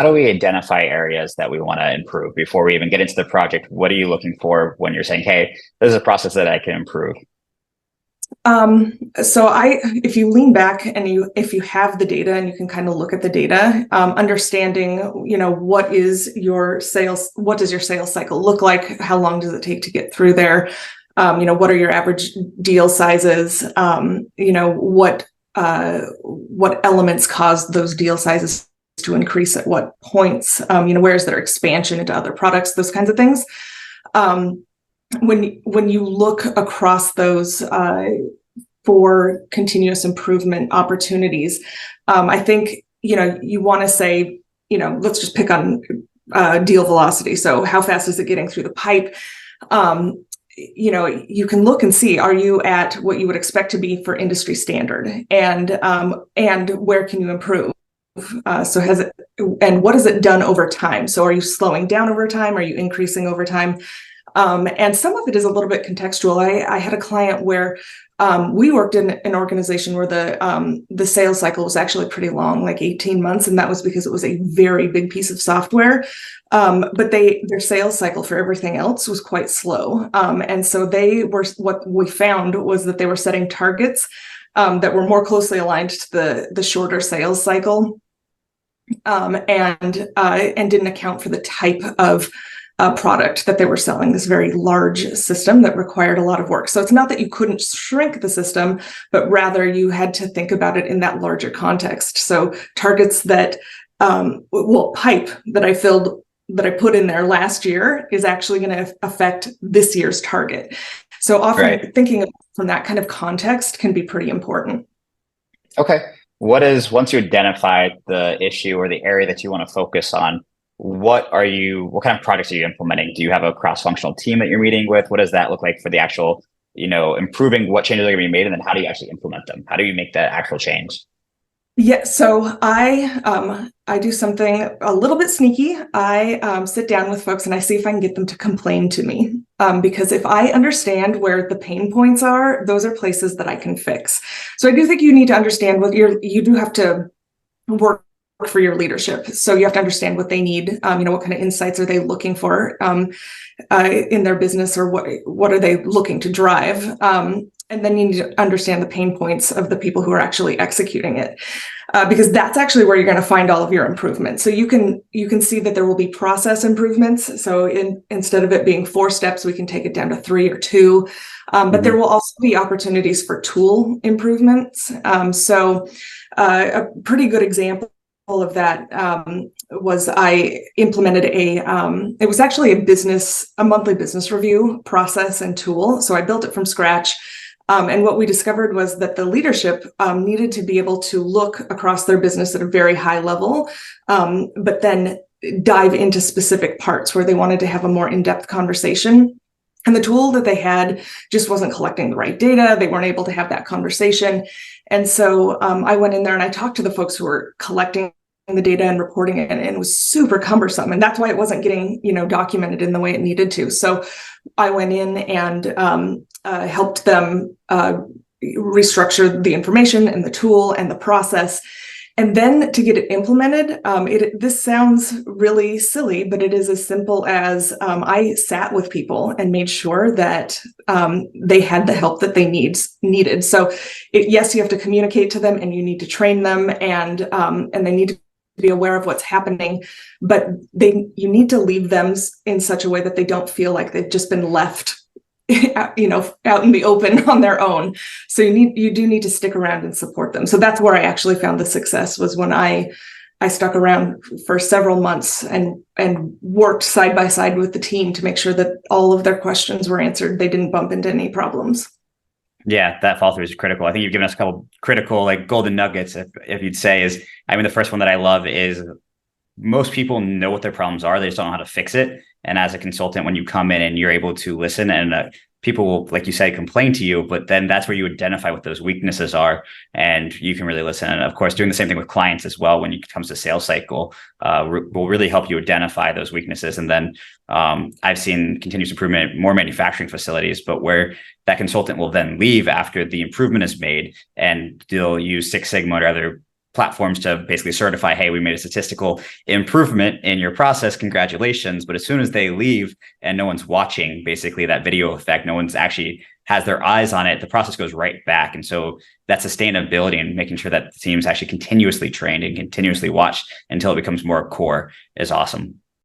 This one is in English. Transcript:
do we identify areas that we want to improve before we even get into the project? What are you looking for when you're saying, hey, this is a process that I can improve? If you lean back and if you have the data and you can kind of look at the data, understanding, what does your sales cycle look like? How long does it take to get through there? What are your average deal sizes? What elements cause those deal sizes to increase at what points? Where is there expansion into other products? Those kinds of things. When you look across those for continuous improvement opportunities, I think you want to say, let's just pick on deal velocity. So how fast is it getting through the pipe? You can look and see, are you at what you would expect to be for industry standard, and where can you improve? And what has it done over time? So are you slowing down over time? Are you increasing over time? And some of it is a little bit contextual. I had a client where we worked in an organization where the sales cycle was actually pretty long, like 18 months. And that was because it was a very big piece of software. But their sales cycle for everything else was quite slow. And so what we found was that they were setting targets that were more closely aligned to the shorter sales cycle, and didn't account for the type of product that they were selling, this very large system that required a lot of work. So it's not that you couldn't shrink the system, but rather you had to think about it in that larger context. So targets that, pipe that I put in there last year is actually going to affect this year's target. So often thinking of from that kind of context can be pretty important. Okay. Once you identify the issue or the area that you want to focus on, what kind of projects are you implementing? Do you have a cross-functional team that you're meeting with? What does that look like for the actual, improving what changes are going to be made? And then how do you actually implement them? How do you make that actual change? Yeah, so I do something a little bit sneaky. I sit down with folks and I see if I can get them to complain to me. Because if I understand where the pain points are, those are places that I can fix. So I do think you need to understand you do have to work for your leadership. So you have to understand what they need. What kind of insights are they looking for in their business, or what are they looking to drive? And then you need to understand the pain points of the people who are actually executing it, because that's actually where you're going to find all of your improvements. So you can see that there will be process improvements. So instead of it being 4 steps, we can take it down to 3 or 2. But there will also be opportunities for tool improvements. A pretty good example of that was I implemented it was actually a monthly business review process and tool. So I built it from scratch. And what we discovered was that the leadership needed to be able to look across their business at a very high level, but then dive into specific parts where they wanted to have a more in-depth conversation. And the tool that they had just wasn't collecting the right data. They weren't able to have that conversation. And so I went in there and I talked to the folks who were collecting the data and reporting it, and it was super cumbersome. And that's why it wasn't getting, documented in the way it needed to. So I went in and helped them restructure the information and the tool and the process. And then to get it implemented, this sounds really silly, but it is as simple as I sat with people and made sure that they had the help that they needed. So yes, you have to communicate to them and you need to train them, and they need to be aware of what's happening, but you need to leave them in such a way that they don't feel like they've just been left out in the open on their own. So you do need to stick around and support them. So that's where I actually found the success, was when I stuck around for several months and worked side by side with the team to make sure that all of their questions were answered. They didn't bump into any problems. Yeah, that follow through is critical. I think you've given us a couple critical, golden nuggets, if you'd say. The first one that I love is most people know what their problems are. They just don't know how to fix it. And as a consultant, when you come in and you're able to listen, and people will, like you say, complain to you, but then that's where you identify what those weaknesses are, and you can really listen. And of course, doing the same thing with clients as well when it comes to sales cycle will really help you identify those weaknesses. And then I've seen continuous improvement in more manufacturing facilities, but where that consultant will then leave after the improvement is made, and they'll use Six Sigma or other platforms to basically certify, hey, we made a statistical improvement in your process, congratulations. But as soon as they leave and no one's watching basically that video effect, no one's actually has their eyes on it, the process goes right back. And so that sustainability and making sure that the team's actually continuously trained and continuously watched until it becomes more core is awesome.